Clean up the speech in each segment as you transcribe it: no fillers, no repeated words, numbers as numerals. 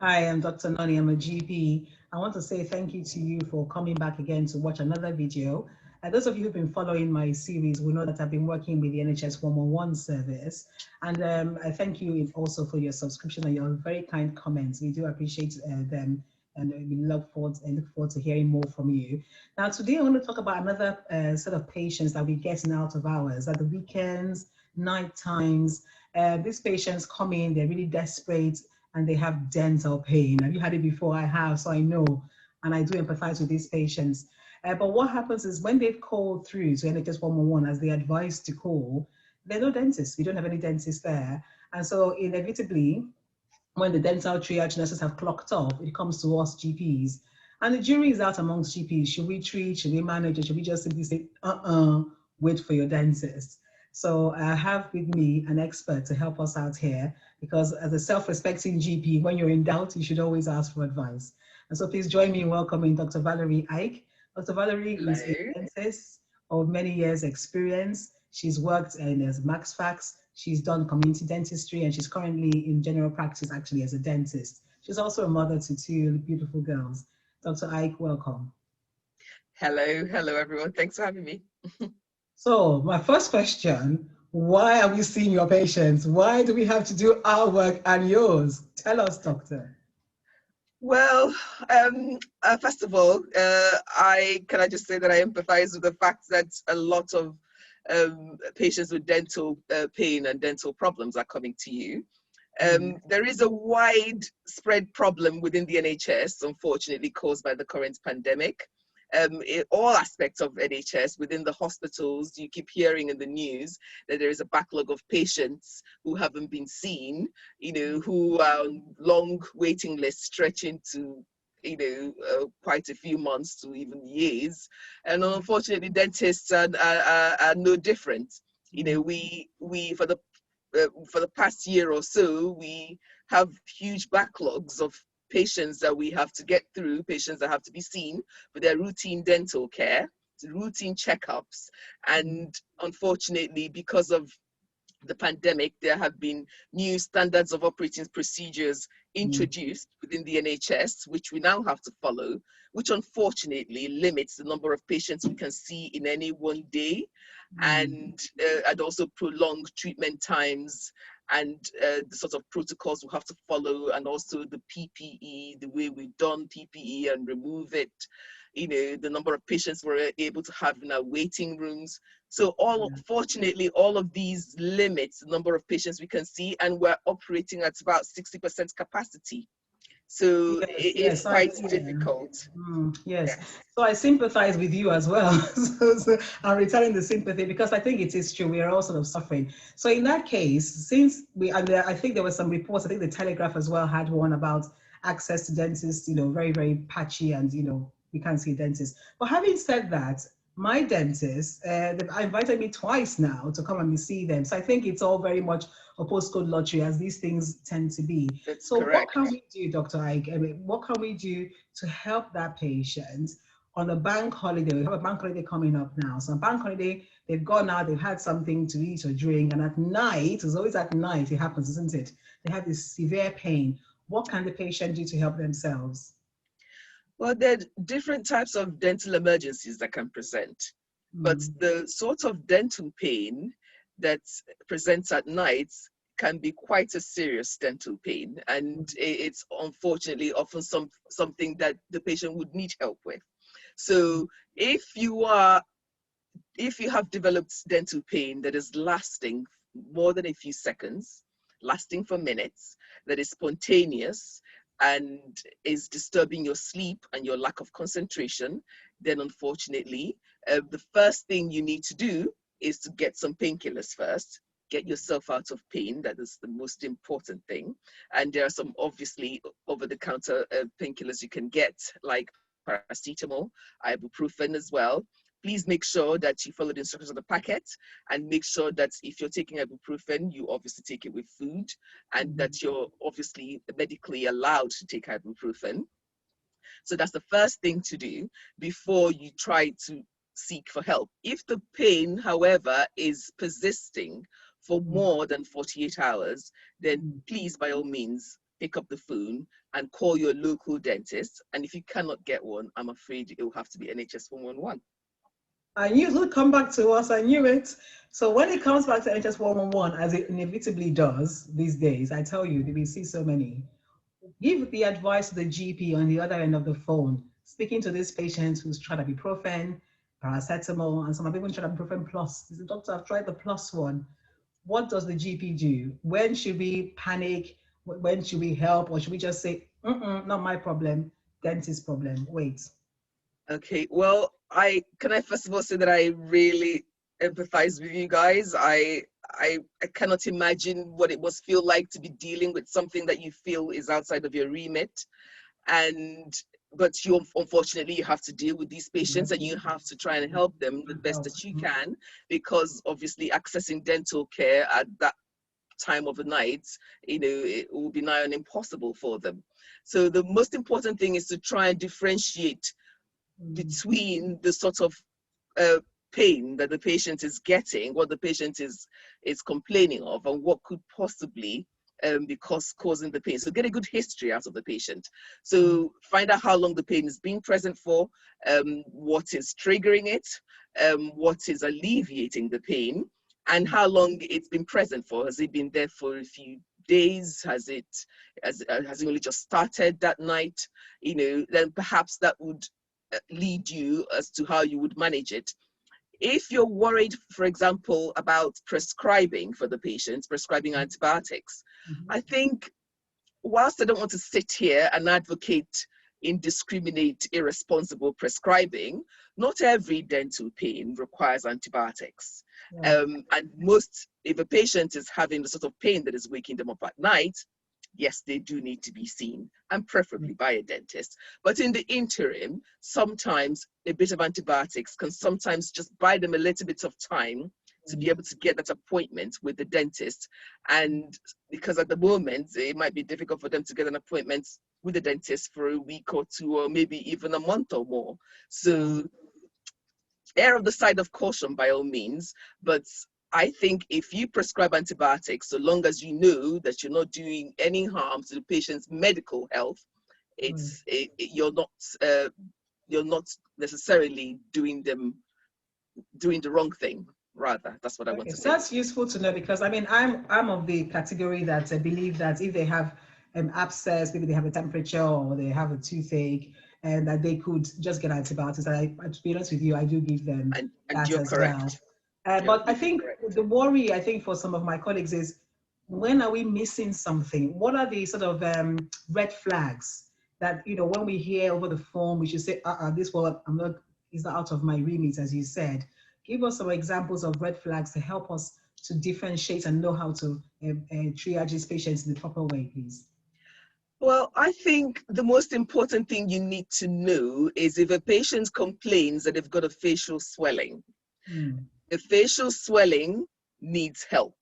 Hi, I'm Dr. Noni. I'm a GP. I want to say thank you to you for coming back again to watch another video. Those of you who've been following my series will know that I've been working with the NHS 111 service. And I thank you also for your subscription and your very kind comments. We do appreciate them. And we look forward to hearing more from you. Now, today I want to talk about another set of patients that we're getting out of hours at the weekends, night times. These patients come in, they're really desperate and they have dental pain. Have you had it before? I have, so I know, and I do empathize with these patients. But what happens is when they've called through to NHS 111 as they advised to call, there are no dentists. We don't have any dentists there. And so inevitably, when the dental triage nurses have clocked off, it comes to us GPs. And the jury is out amongst GPs. Should we treat? Should we manage? Or should we just simply say, wait for your dentist? So I have with me an expert to help us out here, because as a self-respecting GP, when you're in doubt, you should always ask for advice. And so please join me in welcoming Dr. Valerie Ike. Dr. Valerie is a Hello. dentist of many years experience. She's worked in as Max Fax. She's done community dentistry, and she's currently in general practice actually as a dentist. She's also a mother to two beautiful girls. Dr. Ike, welcome. Hello, everyone. Thanks for having me. So my first question, why are we seeing your patients? Why do we have to do our work and yours? Tell us, doctor. Well, first of all, I just say that I empathize with the fact that a lot of patients with dental pain and dental problems are coming to you. There is a widespread problem within the NHS, unfortunately, caused by the current pandemic. In all aspects of NHS, within the hospitals, you keep hearing in the news that there is a backlog of patients who haven't been seen, who are on long waiting lists stretching to, quite a few months to even years. And unfortunately, dentists are no different. We for the past year or so, we have huge backlogs of patients that we have to get through, patients that have to be seen for their routine dental care, routine checkups. And unfortunately, because of the pandemic, there have been new standards of operating procedures introduced within the NHS, which we now have to follow, which unfortunately limits the number of patients we can see in any one day, and also prolong treatment times and the sort of protocols we have to follow, and also the PPE, the way we've done PPE and remove it, the number of patients we're able to have in our waiting rooms. So fortunately, all of these limits the number of patients we can see, and we're operating at about 60% capacity. So it's quite difficult. Yes. Yes. So I sympathize with you as well. So I'm returning the sympathy because I think it is true. We are all sort of suffering. So in that case, since I think there were some reports, I think the Telegraph as well had one about access to dentists, very, very patchy, and, we can't see dentists. But having said that, my dentist, they've invited me twice now to come and see them. So I think it's all very much a postcode lottery, as these things tend to be. That's So correct. what can we do, Dr. Ike? I mean, what can we do to help that patient on a bank holiday? We have a bank holiday coming up now. So on bank holiday, they've gone out, they've had something to eat or drink, and at night, it's always at night it happens, isn't it? They have this severe pain. What can the patient do to help themselves? Well, there are different types of dental emergencies that can present, but the sort of dental pain that presents at night can be quite a serious dental pain, and it's unfortunately often something that the patient would need help with. So if you have developed dental pain that is lasting more than a few seconds, lasting for minutes, that is spontaneous and is disturbing your sleep and your lack of concentration, then unfortunately, the first thing you need to do is to get some painkillers first. Get yourself out of pain. That is the most important thing. And there are some obviously over-the-counter painkillers you can get, like paracetamol, ibuprofen as well. Please make sure that you follow the instructions of the packet, and make sure that if you're taking ibuprofen, you obviously take it with food, and that you're obviously medically allowed to take ibuprofen. So that's the first thing to do before you try to seek for help. If the pain, however, is persisting for more than 48 hours, then please, by all means, pick up the phone and call your local dentist. And if you cannot get one, I'm afraid it will have to be NHS 111. I knew it would come back to us. I knew it. So when it comes back to NHS 111, as it inevitably does these days, I tell you, we see so many. Give the advice to the GP on the other end of the phone, speaking to this patient who's tried ibuprofen, paracetamol, and some have even tried ibuprofen plus. The doctor, I've tried the plus one. What does the GP do? When should we panic? When should we help? Or should we just say, not my problem, dentist problem? Wait. Okay, well, can I first of all say that I really empathize with you guys. I cannot imagine what it must feel like to be dealing with something that you feel is outside of your remit. But unfortunately you have to deal with these patients, and you have to try and help them the best that you can, because obviously accessing dental care at that time of the night, it will be nigh on impossible for them. So the most important thing is to try and differentiate between the sort of pain that the patient is getting, what the patient is complaining of, and what could possibly be causing the pain. So get a good history out of the patient. So find out how long the pain is being present for, what is triggering it, what is alleviating the pain, and how long it's been present for. Has it been there for a few days? Has it only just started that night? Then perhaps that would lead you as to how you would manage it. If you're worried, for example, about prescribing for the patients, prescribing antibiotics, I think whilst I don't want to sit here and advocate indiscriminate, irresponsible prescribing, not every dental pain requires antibiotics. And if a patient is having the sort of pain that is waking them up at night, yes, they do need to be seen, and preferably by a dentist. But in the interim, sometimes a bit of antibiotics can sometimes just buy them a little bit of time to be able to get that appointment with the dentist. And because at the moment, it might be difficult for them to get an appointment with the dentist for a week or two, or maybe even a month or more. So err on the side of caution by all means, but I think if you prescribe antibiotics, so long as you know that you're not doing any harm to the patient's medical health, you're not necessarily doing the wrong thing. Rather, that's what I want to say. That's useful to know, because I mean, I'm of the category that I believe that if they have abscess, maybe they have a temperature or they have a toothache, and that they could just get antibiotics. And to be honest with you, I do give them and that you're as correct. well. But I think the worry, I think, for some of my colleagues is, when are we missing something? What are the sort of red flags that, when we hear over the phone, we should say, this one, is not out of my remit, as you said. Give us some examples of red flags to help us to differentiate and know how to triage these patients in the proper way, please. Well, I think the most important thing you need to know is if a patient complains that they've got a facial swelling. The facial swelling needs help.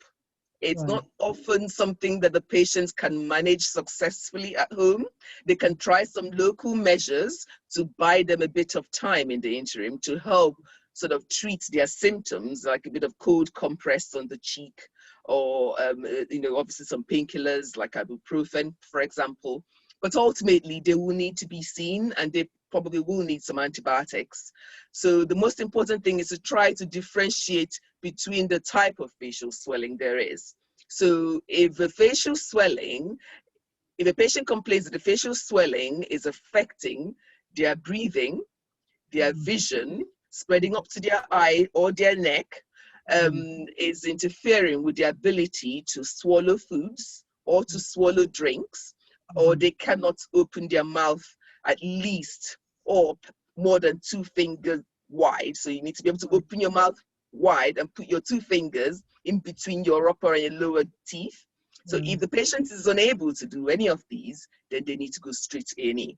It's not often something that the patients can manage successfully at home. They can try some local measures to buy them a bit of time in the interim to help sort of treat their symptoms, like a bit of cold compress on the cheek, or obviously some painkillers like ibuprofen, for example. But ultimately, they will need to be seen, and they probably will need some antibiotics. So the most important thing is to try to differentiate between the type of facial swelling there is. So if a patient complains that the facial swelling is affecting their breathing, their vision, spreading up to their eye or their neck, is interfering with their ability to swallow foods or to swallow drinks, or they cannot open their mouth at least or more than 2 fingers wide. So you need to be able to open your mouth wide and put your 2 fingers in between your upper and your lower teeth. So if the patient is unable to do any of these, then they need to go straight to A&E.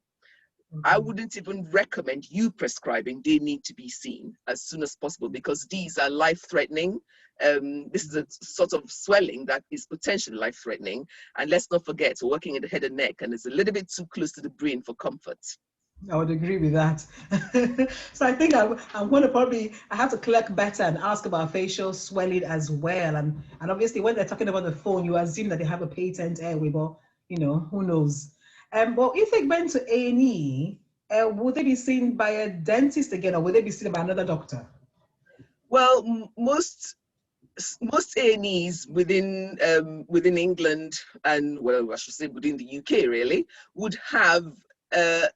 I wouldn't even recommend you prescribing. They need to be seen as soon as possible, because these are life-threatening. This is a sort of swelling that is potentially life-threatening. And let's not forget, we're working in the head and neck, and it's a little bit too close to the brain for comfort. I would agree with that. So I think I'm going to I have to clerk better and ask about facial swelling as well. And obviously, when they're talking about the phone, you assume that they have a patent airway, but who knows? But if they went to A&E, would they be seen by a dentist again, or would they be seen by another doctor? Well, most A&Es within England, and well, I should say within the UK really, would have a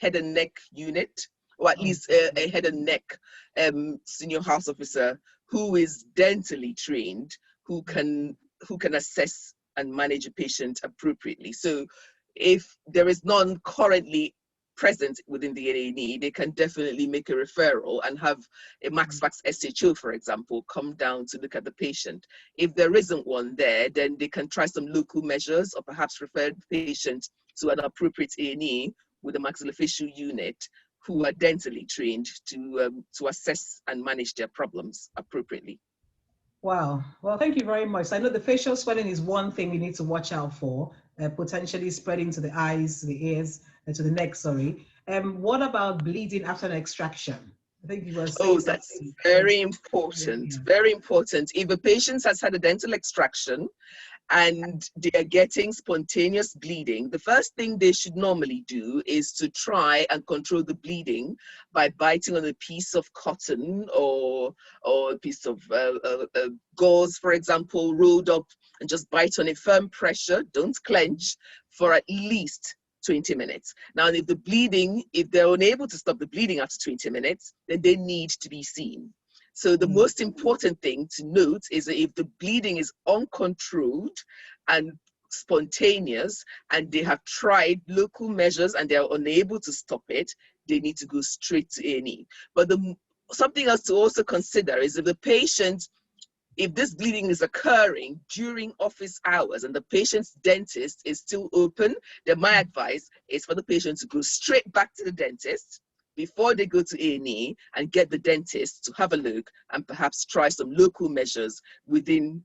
head and neck unit, or at least a head and neck senior house officer who is dentally trained, who can assess and manage a patient appropriately. So if there is none currently present within the A&E, they can definitely make a referral and have a MaxFax SHO, for example, come down to look at the patient. If there isn't one there, then they can try some local measures, or perhaps refer the patient to an appropriate A&E with a maxillofacial unit who are dentally trained to assess and manage their problems appropriately. Wow. Well, thank you very much. I know the facial swelling is one thing we need to watch out for, potentially spreading to the eyes, to the ears, to the neck, sorry. What about bleeding after an extraction? I think you were saying. Oh, that's very important, very important. If a patient has had a dental extraction and they are getting spontaneous bleeding, the first thing they should normally do is to try and control the bleeding by biting on a piece of cotton or a piece of gauze, for example, rolled up, and just bite on a firm pressure, don't clench, for at least 20 minutes. Now, if they're unable to stop the bleeding after 20 minutes, then they need to be seen. So the most important thing to note is that if the bleeding is uncontrolled and spontaneous, and they have tried local measures and they are unable to stop it, they need to go straight to A&E. But something else to also consider is if this bleeding is occurring during office hours and the patient's dentist is still open, then my advice is for the patient to go straight back to the dentist before they go to A&E and get the dentist to have a look and perhaps try some local measures within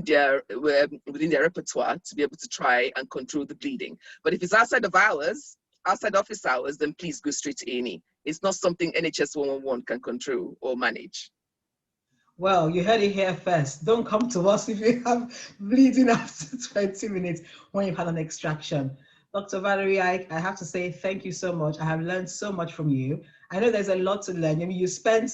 their repertoire to be able to try and control the bleeding. But if it's outside office hours, then please go straight to A&E. It's not something NHS 111 can control or manage. Well, you heard it here first. Don't come to us if you have bleeding after 20 minutes when you've had an extraction. Dr. Valerie Ike, I have to say thank you so much. I have learned so much from you. I know there's a lot to learn. I mean, you spent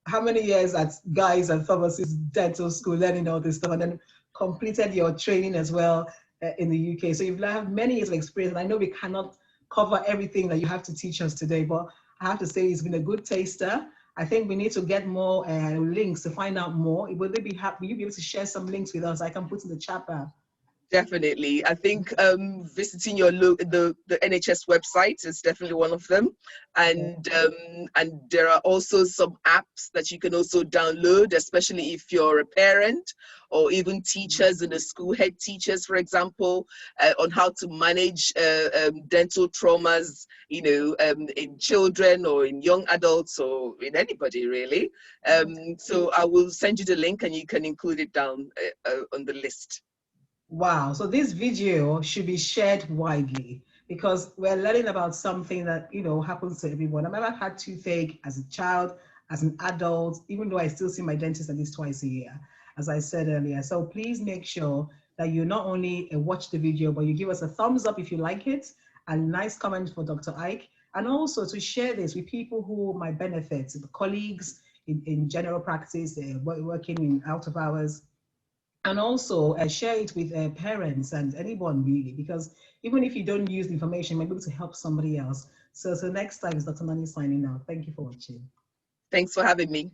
how many years at Guy's and Pharmacist Dental School learning all this stuff, and then completed your training as well in the UK. So you've had many years of experience, and I know we cannot cover everything that you have to teach us today, but I have to say it's been a good taster. I think we need to get more links to find out more. Will you be able to share some links with us? I can put in the chat bar. Definitely. I think visiting the NHS website is definitely one of them. And there are also some apps that you can also download, especially if you're a parent or even teachers in the school, head teachers, for example, on how to manage dental traumas, in children or in young adults or in anybody really. So I will send you the link and you can include it down on the list. Wow, so this video should be shared widely because we're learning about something that, happens to everyone. I've never had toothache as a child, as an adult, even though I still see my dentist at least twice a year, as I said earlier. So please make sure that you not only watch the video, but you give us a thumbs up if you like it, and nice comment for Dr. Ike, and also to share this with people who might benefit, the colleagues in general practice, working in out of hours, and also share it with parents and anyone really, because even if you don't use the information, you might be able to help somebody else. So next time is Dr. Nani signing out. Thank you for watching. Thanks for having me.